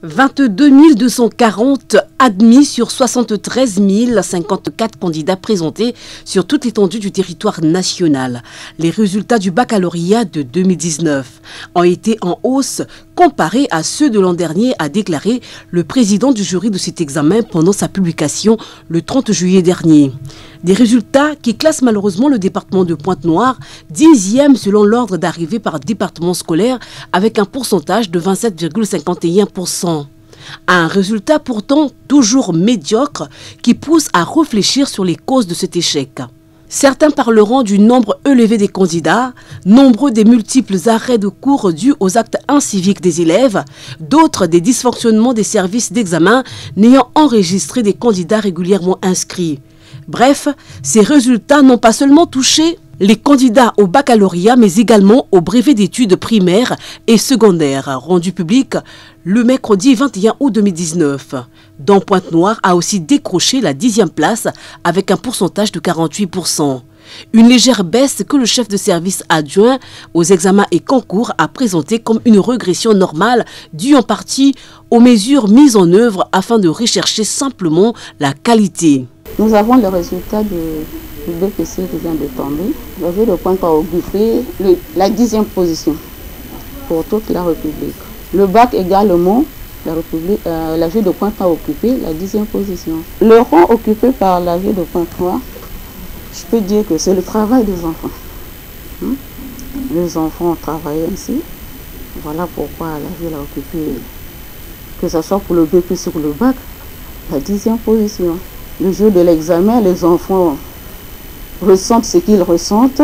22 240 admis sur 73 054 candidats présentés sur toute l'étendue du territoire national. Les résultats du baccalauréat de 2019 ont été en hausse comparés à ceux de l'an dernier, a déclaré le président du jury de cet examen pendant sa publication le 30 juillet dernier. Des résultats qui classent malheureusement le département de Pointe-Noire 10e selon l'ordre d'arrivée par département scolaire avec un pourcentage de 27,51%. Un résultat pourtant toujours médiocre qui pousse à réfléchir sur les causes de cet échec. Certains parleront du nombre élevé des candidats, nombreux des multiples arrêts de cours dus aux actes inciviques des élèves, d'autres des dysfonctionnements des services d'examen n'ayant enregistré des candidats régulièrement inscrits. Bref, ces résultats n'ont pas seulement touché les candidats au baccalauréat, mais également au brevet d'études primaires et secondaires, rendu public le mercredi 21 août 2019. Dont Pointe-Noire a aussi décroché la 10e place avec un pourcentage de 48%. Une légère baisse que le chef de service adjoint aux examens et concours a présenté comme une régression normale due en partie aux mesures mises en œuvre afin de rechercher simplement la qualité. Nous avons le résultat du BPC qui vient de tomber. Le jeu de Pointe-Noire occupé la 10e position pour toute la République. Le bac également, la jeu de Pointe-Noire occupé la 10e position. Le rang occupé par la jeu de Pointe-Noire, je peux dire que c'est le travail des enfants. Les enfants ont travaillé ainsi. Voilà pourquoi la ville a occupé, que ce soit pour le BPC ou le bac, la 10e position. Le jour de l'examen, les enfants ressentent ce qu'ils ressentent.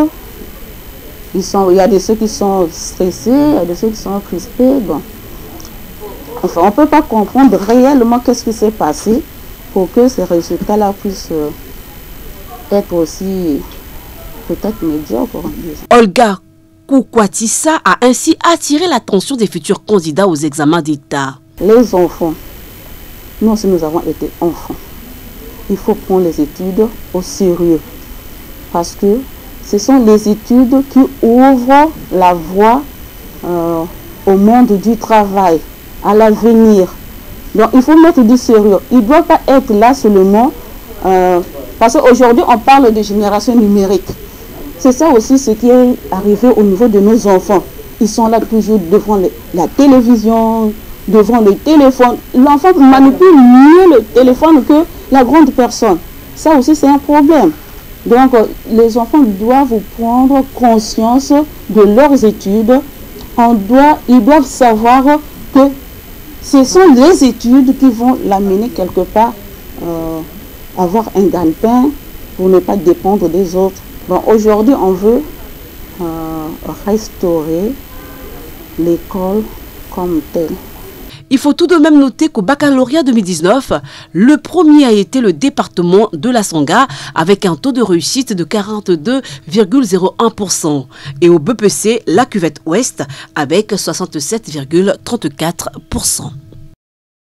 Il y a de ceux qui sont stressés, il y a de ceux qui sont crispés. Bon. Enfin, on ne peut pas comprendre réellement qu'est-ce qui s'est passé pour que ces résultats-là puissent être aussi peut-être médiocres. Olga Koukwatissa a ainsi attiré l'attention des futurs candidats aux examens d'État. Les enfants, nous aussi nous avons été enfants. Il faut prendre les études au sérieux parce que ce sont les études qui ouvrent la voie au monde du travail, à l'avenir. Donc il faut mettre du sérieux. Il ne doit pas être là seulement parce qu'aujourd'hui on parle de génération numérique. C'est ça aussi ce qui est arrivé au niveau de nos enfants. Ils sont là toujours devant la télévision, devant le téléphone. L'enfant manipule mieux le téléphone que la grande personne. Ça aussi c'est un problème. Donc les enfants doivent prendre conscience de leurs études. Ils doivent savoir que ce sont les études qui vont l'amener quelque part avoir un gagne-pain pour ne pas dépendre des autres. Bon, aujourd'hui on veut restaurer l'école comme telle. Il faut tout de même noter qu'au baccalauréat 2019, le premier a été le département de la Sangha avec un taux de réussite de 42,01% et au BPC, la cuvette ouest avec 67,34%.